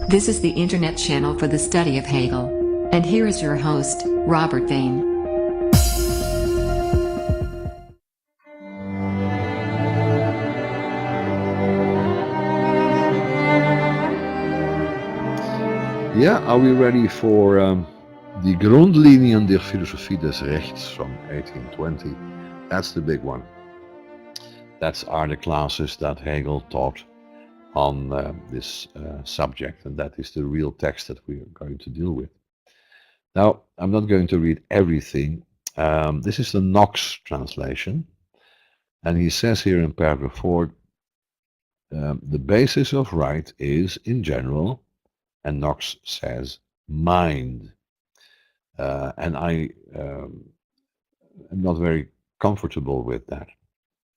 This is the internet channel for the study of Hegel. And here is your host, Robert Vane. Yeah, are we ready for the Grundlinien der Philosophie des Rechts from 1820? That's the big one. That's are the classes that Hegel taught on this subject, and that is the real text that we are going to deal with. Now, I'm not going to read everything. This is the Knox translation, and he says here in paragraph 4, the basis of right is, in general, and Knox says, mind. And I am not very comfortable with that.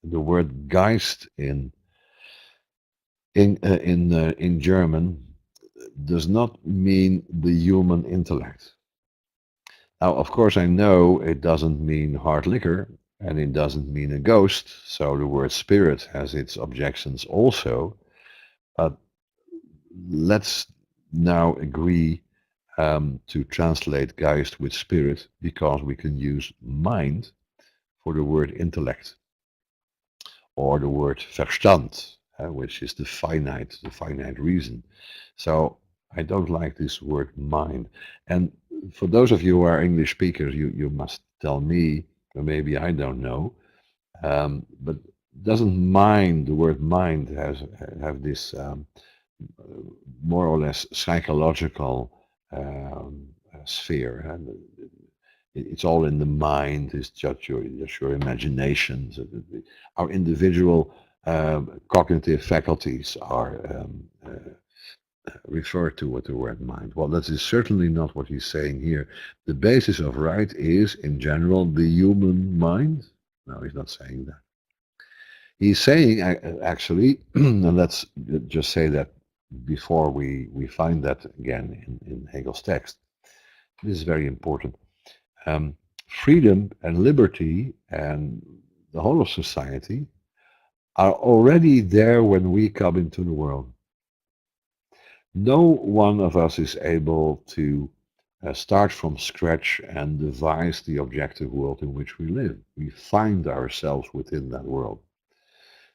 The word Geist in German does not mean the human intellect. Now, of course, I know it doesn't mean hard liquor, and it doesn't mean a ghost, so the word spirit has its objections also. But let's now agree to translate Geist with spirit, because we can use mind for the word intellect, or the word Verstand, which is the finite reason. So I don't like this word mind. And for those of you who are English speakers, you must tell me, or maybe I don't know, but doesn't mind, the word mind have this more or less psychological sphere, and it's all in the mind. It's just your imagination. Our individual cognitive faculties are referred to with the word mind. Well, that is certainly not what he's saying here. The basis of right is, in general, the human mind. No, he's not saying that. He's saying, actually, and let's just say that before we find that again in Hegel's text. This is very important. Freedom and liberty and the whole of society are already there when we come into the world. No one of us is able to start from scratch and devise the objective world in which we live. We find ourselves within that world.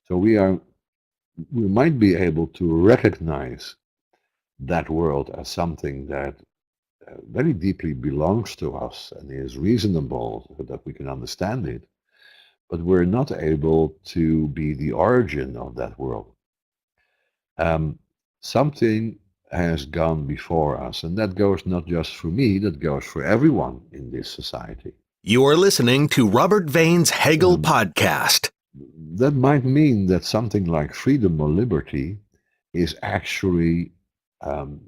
So we might be able to recognize that world as something that very deeply belongs to us and is reasonable, so that we can understand it, but we're not able to be the origin of that world. Something has gone before us, and that goes not just for me, that goes for everyone in this society. You are listening to Robert Vane's Hegel podcast. That might mean that something like freedom or liberty is actually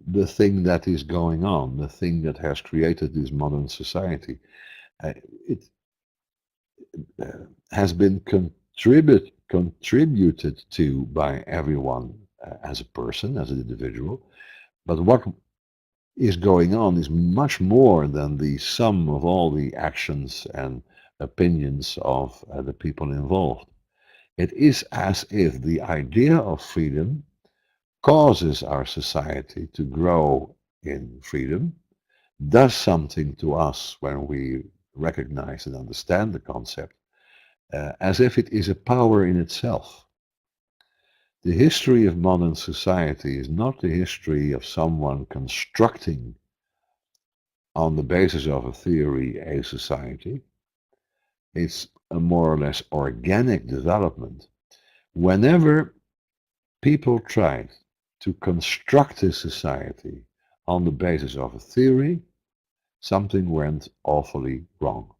the thing that is going on, the thing that has created this modern society. It has been contributed to by everyone as a person, as an individual, but what is going on is much more than the sum of all the actions and opinions of the people involved. It is as if the idea of freedom causes our society to grow in freedom, does something to us when we recognize and understand the concept, as if it is a power in itself. The history of modern society is not the history of someone constructing on the basis of a theory a society. It's a more or less organic development. Whenever people tried to construct a society on the basis of a theory, something went awfully wrong.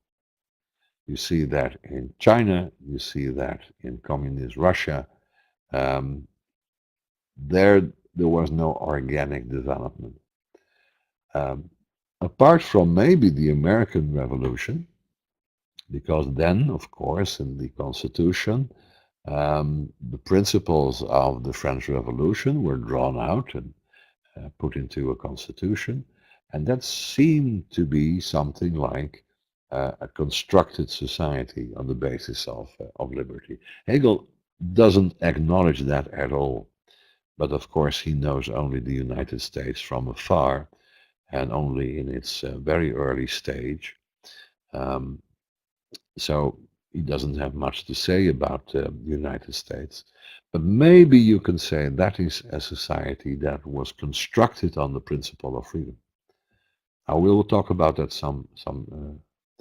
You see that in China, you see that in communist Russia. There was no organic development. Apart from maybe the American Revolution, because then, of course, in the Constitution, the principles of the French Revolution were drawn out and put into a constitution, and that seemed to be something like a constructed society on the basis of liberty. Hegel doesn't acknowledge that at all. but of course he knows only the United States from afar and only in its very early stage. Um, so he doesn't have much to say about the United States. But maybe you can say that is a society that was constructed on the principle of freedom. I will talk about that some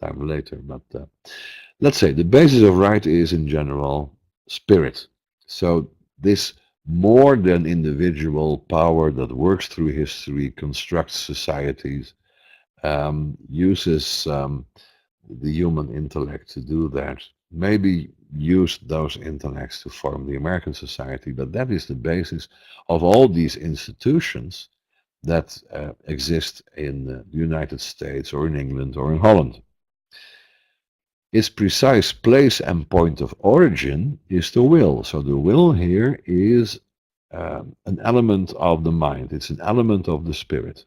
time later, but let's say the basis of right is in general spirit. So this more than individual power that works through history, constructs societies, uses the human intellect to do that. Maybe use those intellects to form the American society, but that is the basis of all these institutions that exist in the United States or in England or in Holland. Its precise place and point of origin is the will. So the will here is an element of the mind. It's an element of the spirit.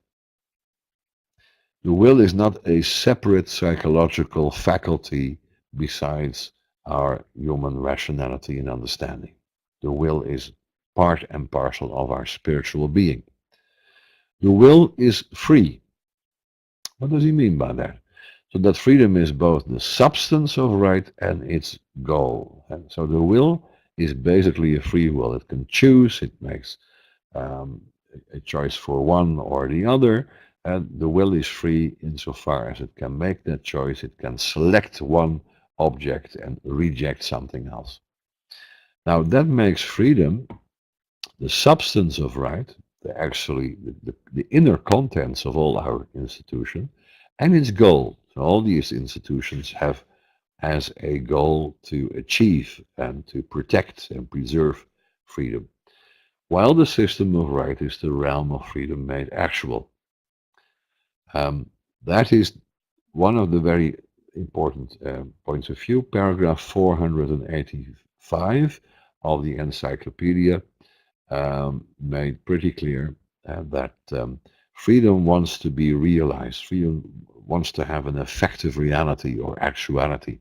The will is not a separate psychological faculty besides our human rationality and understanding. The will is part and parcel of our spiritual being. The will is free. What does he mean by that? So that freedom is both the substance of right and its goal. And so the will is basically a free will. It can choose, it makes a choice for one or the other, and the will is free insofar as it can make that choice. It can select one object and reject something else. Now that makes freedom the substance of right, the inner contents of all our institutions, and its goal. So all these institutions have as a goal to achieve and to protect and preserve freedom, while the system of right is the realm of freedom made actual. That is one of the very important points of view. Paragraph 485 of the encyclopedia made pretty clear that freedom wants to be realized. Freedom wants to have an effective reality or actuality.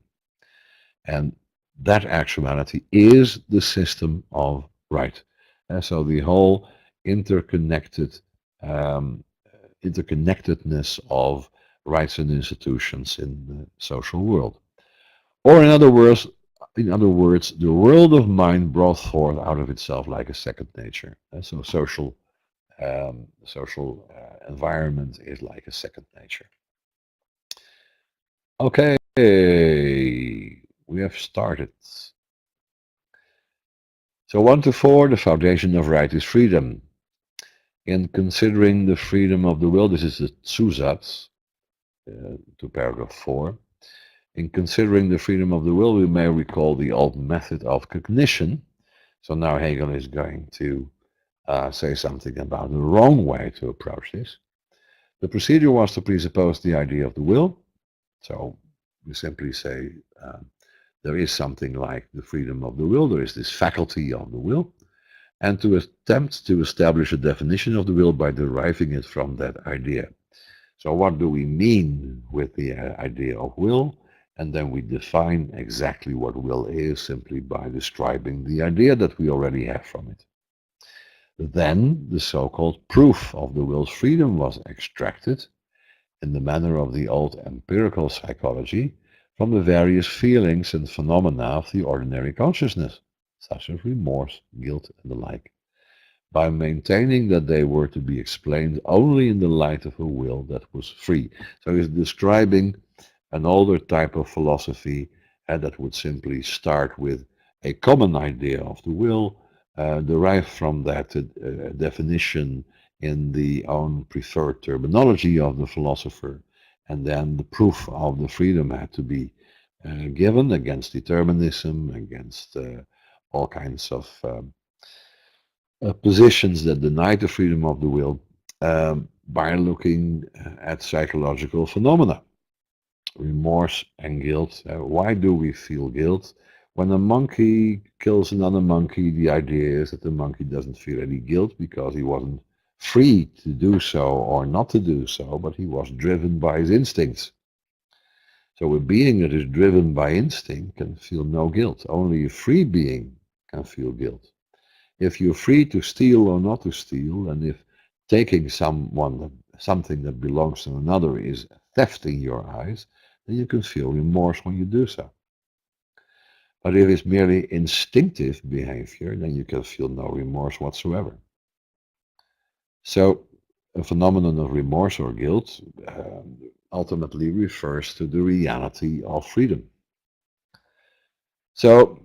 And that actuality is the system of right. And so the whole interconnectedness of rights and institutions in the social world. Or in other words, the world of mind brought forth out of itself like a second nature. And so social environment is like a second nature. Okay, we have started. So 1 to 4, the foundation of right is freedom. In considering the freedom of the will, this is the Zusatz to paragraph 4. In considering the freedom of the will, we may recall the old method of cognition. So now Hegel is going to say something about the wrong way to approach this. The procedure was to presuppose the idea of the will. So we simply say there is something like the freedom of the will, there is this faculty of the will, and to attempt to establish a definition of the will by deriving it from that idea. So what do we mean with the idea of will? And then we define exactly what will is simply by describing the idea that we already have from it. Then the so-called proof of the will's freedom was extracted in the manner of the old empirical psychology from the various feelings and phenomena of the ordinary consciousness, such as remorse, guilt, and the like, by maintaining that they were to be explained only in the light of a will that was free. So he's describing an older type of philosophy that would simply start with a common idea of the will, derive from that definition in the own preferred terminology of the philosopher, and then the proof of the freedom had to be given against determinism, against all kinds of positions that deny the freedom of the will by looking at psychological phenomena. Remorse and guilt. Why do we feel guilt? When a monkey kills another monkey, the idea is that the monkey doesn't feel any guilt because he wasn't free to do so or not to do so, but he was driven by his instincts. So a being that is driven by instinct can feel no guilt. Only a free being can feel guilt. if you're free to steal or not to steal, and if taking something that belongs to another is theft in your eyes, then you can feel remorse when you do so. But if it's merely instinctive behavior, then you can feel no remorse whatsoever. So a phenomenon of remorse or guilt ultimately refers to the reality of freedom. So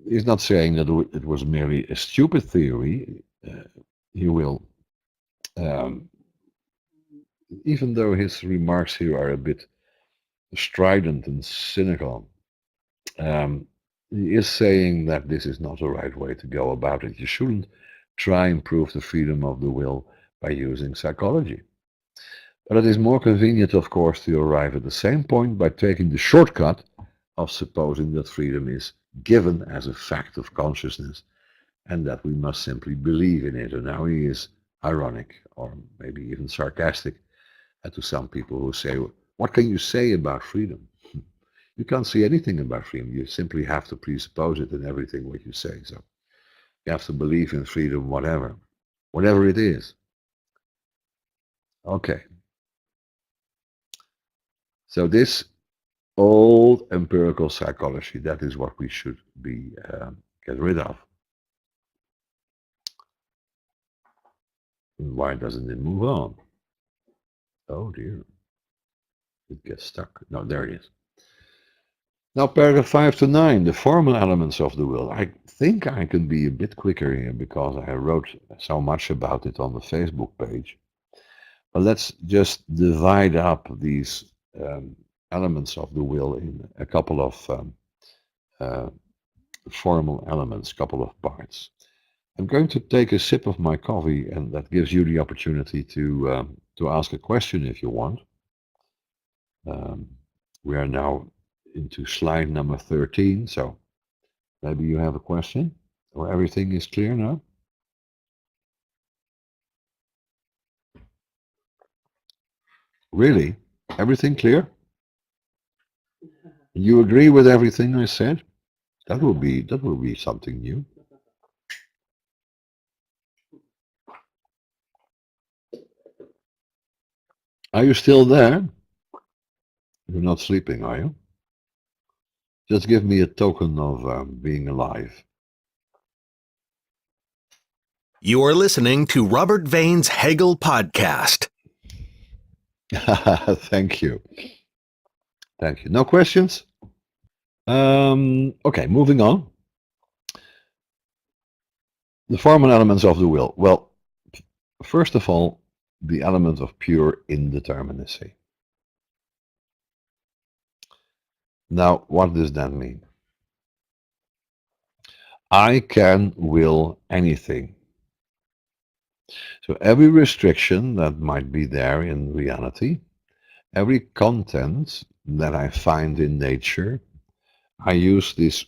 he's not saying that it was merely a stupid theory. He will, even though his remarks here are a bit strident and cynical, he is saying that this is not the right way to go about it. You shouldn't try and prove the freedom of the will by using psychology. But it is more convenient, of course, to arrive at the same point by taking the shortcut of supposing that freedom is given as a fact of consciousness and that we must simply believe in it. And now he is ironic or maybe even sarcastic to some people who say, what can you say about freedom? You can't say anything about freedom. You simply have to presuppose it in everything what you say. So you have to believe in freedom, whatever it is. Okay. So this old empirical psychology, that is what we should be get rid of. And why doesn't it move on? Oh dear. It gets stuck. No, there it is. Now paragraph 5 to 9, the formal elements of the will. I think I can be a bit quicker here because I wrote so much about it on the Facebook page. But let's just divide up these elements of the will in a couple of formal elements, couple of parts. I'm going to take a sip of my coffee, and that gives you the opportunity to ask a question if you want. We are now into slide number 13, so maybe you have a question, or everything is clear now? Really? Everything clear? You agree with everything I said? That will be something new. Are you still there? You're not sleeping, are you? Just give me a token of being alive. You are listening to Robert Vane's Hegel podcast. Thank you. Thank you. No questions? Okay, moving on. The formal elements of the will. Well, first of all, the element of pure indeterminacy. Now, what does that mean? I can will anything. So every restriction that might be there in reality, every content that I find in nature, I use this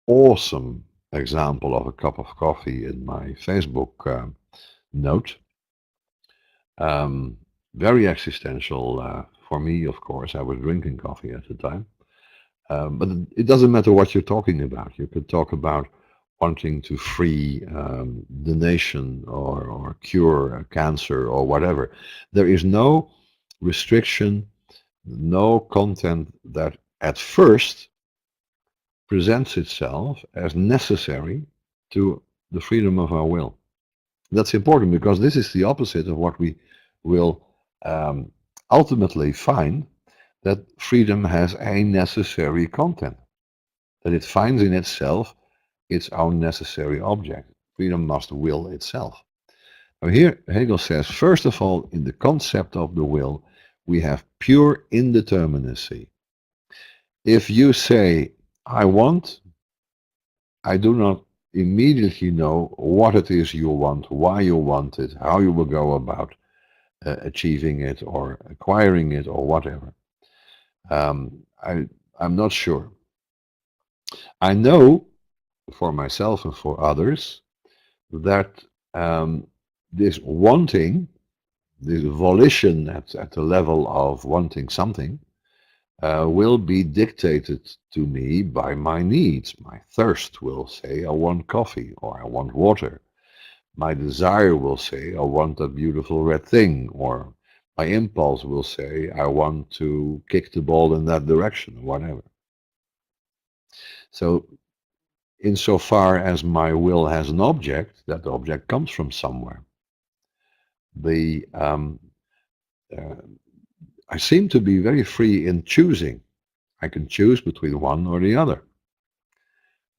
awesome example of a cup of coffee in my Facebook note. Very existential for me, of course. I was drinking coffee at the time. But it doesn't matter what you're talking about. You could talk about wanting to free the nation or cure cancer or whatever. There is no restriction, no content that at first presents itself as necessary to the freedom of our will. That's important because this is the opposite of what we will ultimately find, that freedom has a necessary content, that it finds in itself its own necessary object. Freedom must will itself. Now here Hegel says, first of all, in the concept of the will, we have pure indeterminacy. If you say, I want, I do not immediately know what it is you want, why you want it, how you will go about achieving it or acquiring it or whatever. I'm not sure. I know for myself and for others that this wanting, this volition at the level of wanting something, will be dictated to me by my needs. My thirst will say, I want coffee or I want water. My desire will say, I want that beautiful red thing, or my impulse will say, I want to kick the ball in that direction, or whatever. So, insofar as my will has an object, that object comes from somewhere. I seem to be very free in choosing. I can choose between one or the other.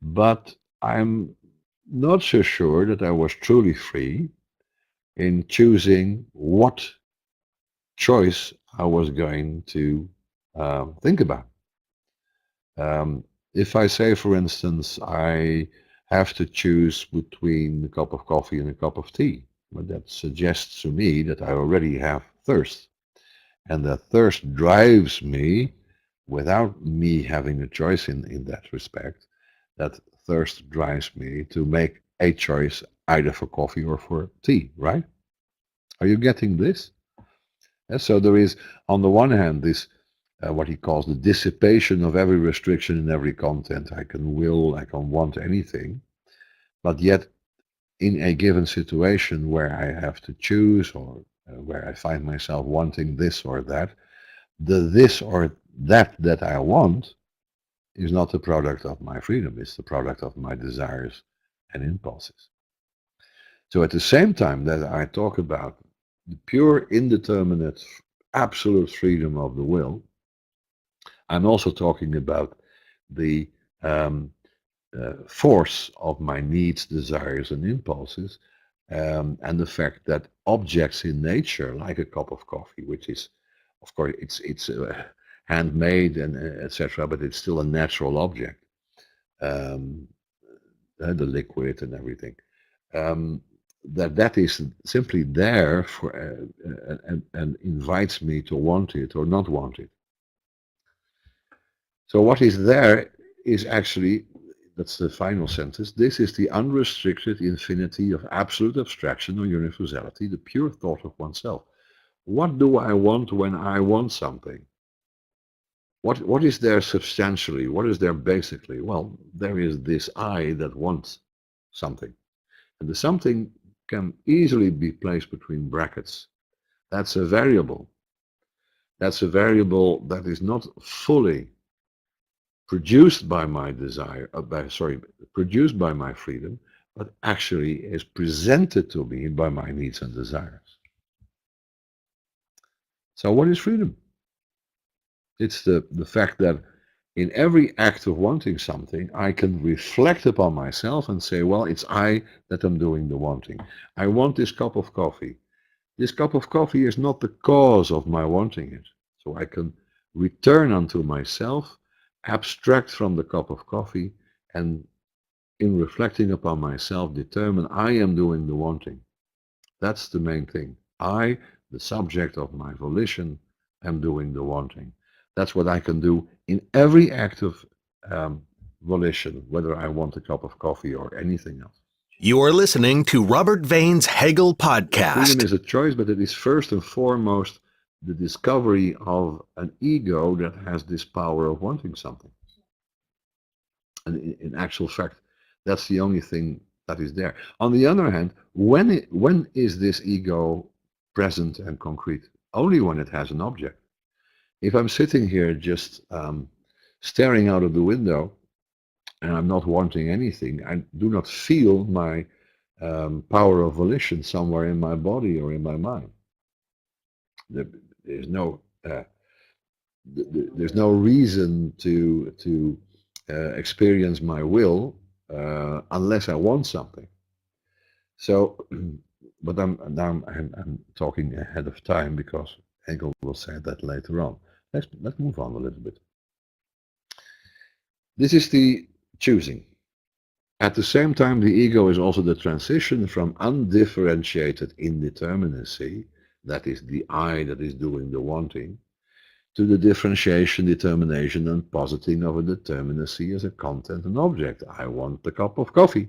But I'm not so sure that I was truly free in choosing what choice I was going to think about. If I say, for instance, I have to choose between a cup of coffee and a cup of tea, well, that suggests to me that I already have thirst. And that thirst drives me, without me having a choice in that respect, that thirst drives me to make a choice either for coffee or for tea, right? Are you getting this? So there is, on the one hand, this what he calls the dissipation of every restriction in every content. I can will, I can want anything, but yet in a given situation where I have to choose, or where I find myself wanting this or that, the this or that I want is not the product of my freedom, it's the product of my desires and impulses. So at the same time that I talk about the pure, indeterminate, absolute freedom of the will, I'm also talking about the force of my needs, desires, and impulses, and the fact that objects in nature, like a cup of coffee, which is, of course, it's handmade and etc., but it's still a natural object, the liquid and everything. That is simply there for and invites me to want it or not want it. So what is there is actually, that's the final sentence, this is the unrestricted infinity of absolute abstraction or universality, the pure thought of oneself. What do I want when I want something? What is there substantially? What is there basically? Well, there is this I that wants something. And the something can easily be placed between brackets. That's a variable. That's a variable that is not fully produced by my desire, produced by my freedom, but actually is presented to me by my needs and desires. So what is freedom? It's the fact that in every act of wanting something, I can reflect upon myself and say, well, it's I that am doing the wanting. I want this cup of coffee. This cup of coffee is not the cause of my wanting it. So I can return unto myself, abstract from the cup of coffee, and in reflecting upon myself, determine I am doing the wanting. That's the main thing. I, the subject of my volition, am doing the wanting. That's what I can do in every act of volition, whether I want a cup of coffee or anything else. You're listening to Robert Vane's Hegel podcast. Freedom is a choice, but it is first and foremost the discovery of an ego that has this power of wanting something. And in actual fact, that's the only thing that is there. On the other hand, when is this ego present and concrete? Only when it has an object. If I'm sitting here just staring out of the window and I'm not wanting anything, I do not feel my power of volition somewhere in my body or in my mind. There's no reason to experience my will unless I want something. So, but I'm talking ahead of time because Hegel will say that later on. Let's move on a little bit. This is the choosing. At the same time, the ego is also the transition from undifferentiated indeterminacy, that is the I that is doing the wanting, to the differentiation, determination, and positing of a determinacy as a content and object. I want the cup of coffee.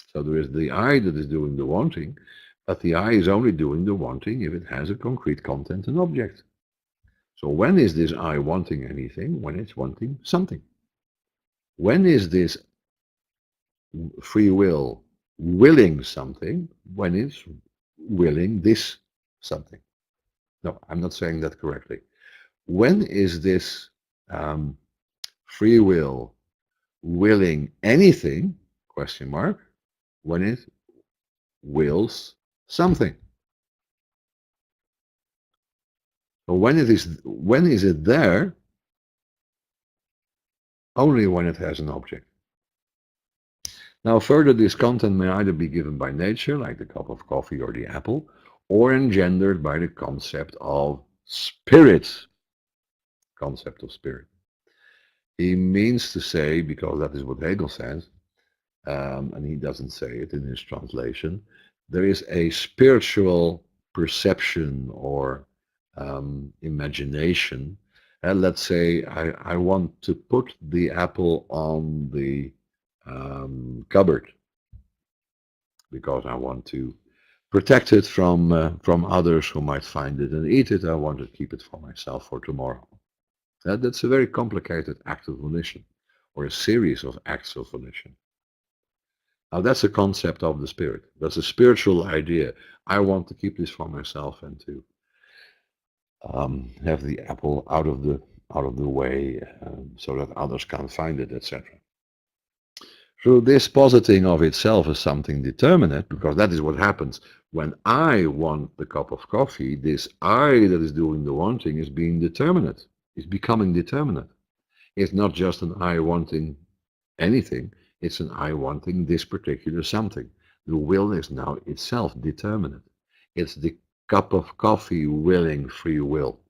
So there is the I that is doing the wanting, but the I is only doing the wanting if it has a concrete content and object. So when is this I wanting anything? When it's wanting something. When is this free will willing something? When it's willing this something. No, I'm not saying that correctly. When is this free will willing anything, question mark, when it wills something. So when is it there? Only when it has an object. Now further, this content may either be given by nature, like the cup of coffee or the apple, or engendered by the concept of spirit. Concept of spirit. He means to say, because that is what Hegel says, and he doesn't say it in his translation, there is a spiritual perception or imagination. And let's say I want to put the apple on the cupboard because I want to protect it from others who might find it and eat it. I want to keep it for myself for tomorrow. That's a very complicated act of volition, or a series of acts of volition. Now that's a concept of the spirit. That's a spiritual idea. I want to keep this for myself and to have the apple out of the way so that others can't find it, etc. So this positing of itself as something determinate, because that is what happens when I want the cup of coffee. This I that is doing the wanting is being determinate. It's becoming determinate. It's not just an I wanting anything. It's an I wanting this particular something. The will is now itself determinate. It's the cup of coffee willing free will.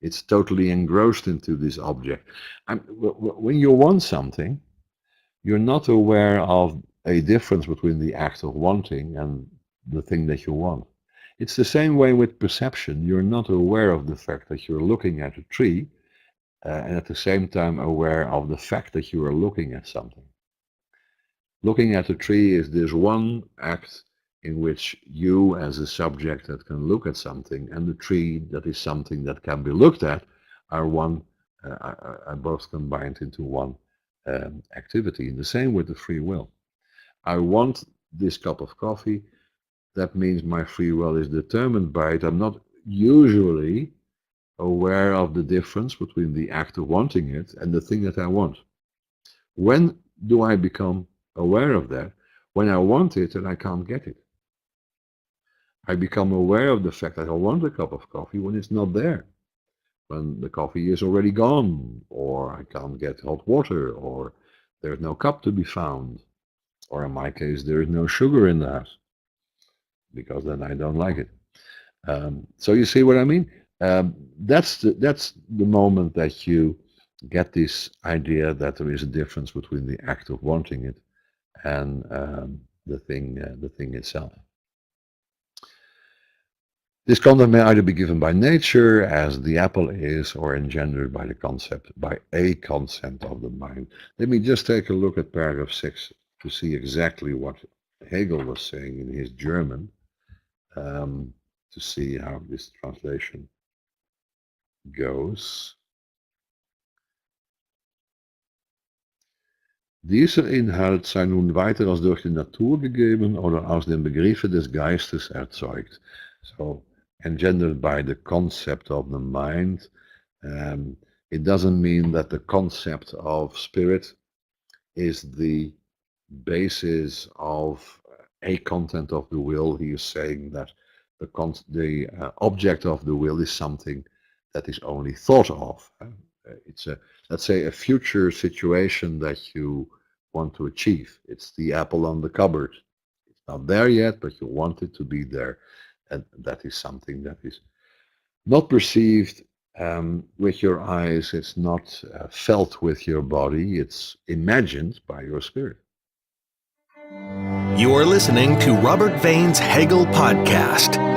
It's totally engrossed into this object. When you want something, you're not aware of a difference between the act of wanting and the thing that you want. It's the same way with perception. You're not aware of the fact that you're looking at a tree and at the same time aware of the fact that you are looking at something. Looking at a tree is this one act in which you as a subject that can look at something and the tree that is something that can be looked at are both combined into one activity. And the same with the free will. I want this cup of coffee. That means my free will is determined by it. I'm not usually aware of the difference between the act of wanting it and the thing that I want. When do I become aware of that? When I want it and I can't get it. I become aware of the fact that I want a cup of coffee when it's not there. When the coffee is already gone, or I can't get hot water, or there's no cup to be found, or in my case, there is no sugar in the house, because then I don't like it. So you see what I mean? That's the moment that you get this idea that there is a difference between the act of wanting it and the thing itself. This content may either be given by nature, as the apple is, or engendered by a concept of the mind. Let me just take a look at paragraph 6 to see exactly what Hegel was saying in his German, to see how this translation goes. Dieser Inhalt sei nun weiter als durch die Natur gegeben oder aus den Begriffen des Geistes erzeugt. So, engendered by the concept of the mind. It doesn't mean that the concept of spirit is the basis of a content of the will. He is saying that the object of the will is something that is only thought of. It's let's say a future situation that you want to achieve. It's the apple on the cupboard. It's not there yet, but you want it to be there. And that is something that is not perceived with your eyes. It's not felt with your body. It's imagined by your spirit. You are listening to Robert Vane's Hegel Podcast.